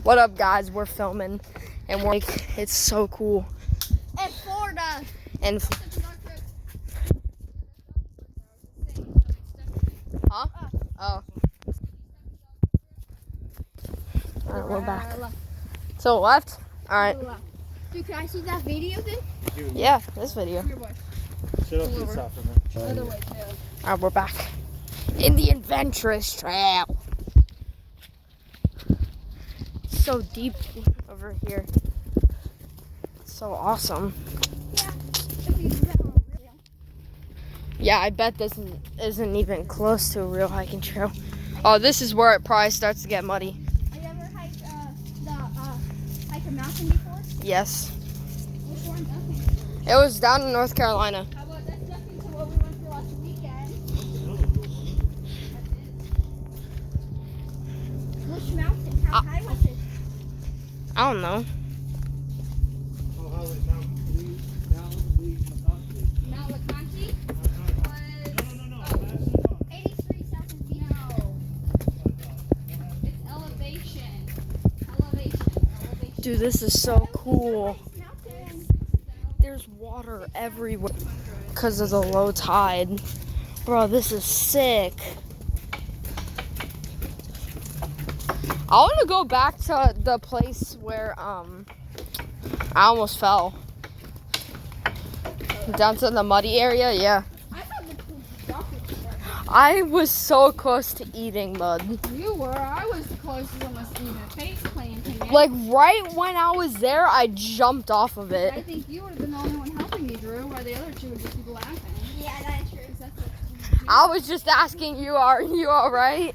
What up, guys? We're filming, and we're like, it's so cool. And Florida. And huh? Oh. All right, we're back. To the left. All right. Dude, can I see that video then? Yeah, this video. Shut up, this off Other way too. All right, we're back in the adventurous trail. It's so deep over here. It's so awesome. Yeah, I bet this isn't even close to a real hiking trail. Oh, this is where it probably starts to get muddy. Have you ever hiked hike a mountain before? Yes. Which one? Okay. It was down in North Carolina. How about that's nothing to what we went for last weekend? Which mountain? How high was it? I don't know. Mount LeConte? Was 83,000 feet. No. It's elevation. Dude, this is so cool. Mountain. There's water everywhere because of the low tide. Bro, this is sick. I want to go back to the place where I almost fell. Down to the muddy area, yeah. I thought the chocolate was there. I was so close to eating mud. You were. I was close to almost eating a face planting. Like right when I was there, I jumped off of I it. think you would have been the only one helping me, Drew, while the other two would just be laughing. Yeah, that's true. That's I was just asking you, are you all right?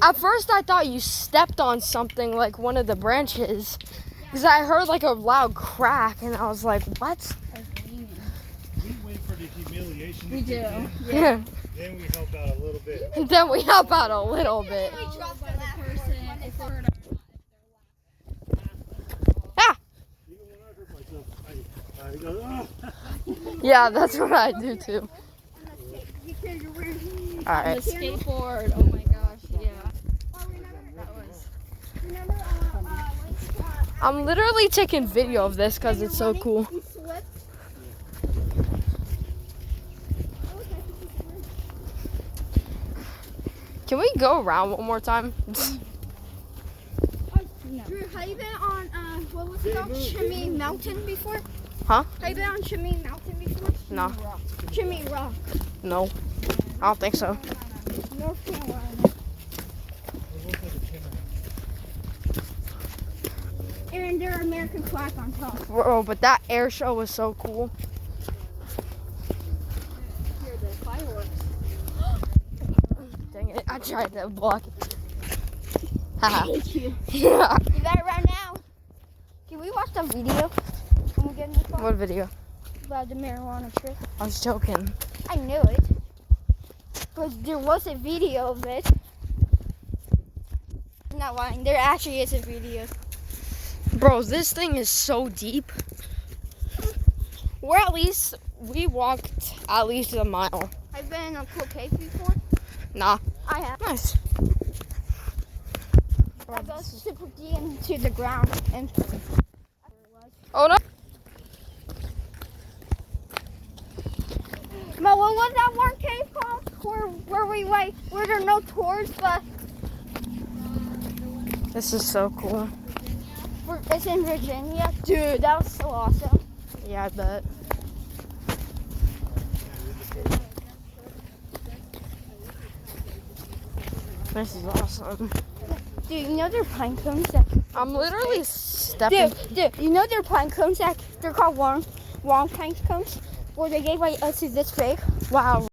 At first, I thought you stepped on something like one of the branches. Because I heard like a loud crack, and I was like, what? We wait for the humiliation. We do. Yeah. Then we help out a little bit. And then we help out a little bit. Ah! Even when I hurt myself, I go, oh. Yeah, that's what I do too. All The right. skateboard. Oh my gosh. Yeah. I'm literally taking video of this because it's so cool. Can we go around one more time? Drew, have you been on what was it called? Chimney Mountain before? Huh? Have you been on Chimney Mountain before? No. Chimney Rock, No. I don't think so. North Carolina. And their American flag on top. Bro, but that air show was so cool. Here, the fireworks. Dang it, I tried to block it. Haha. Thank you. Yeah. You got it right now. Can we watch the video when we get in the car? What video? About the marijuana trip. I was joking. I knew it. Because there was a video of it. I'm not lying. There actually is a video. Bro, this thing is so deep. We walked at least a mile. I've been in a cool cave before. Nah. I have. Nice. That goes super deep into the ground. And Oh no. but what was that one cave called? Where we wait, where there are no tours, but This is so cool. it's in Virginia. Dude, that was so awesome. Yeah, I bet. This is awesome. Dude, you know there are pine cones that... I'm literally stepping. Dude, you know there are pine cones that... They're called long pine cones? Where they gave like us this big. Wow.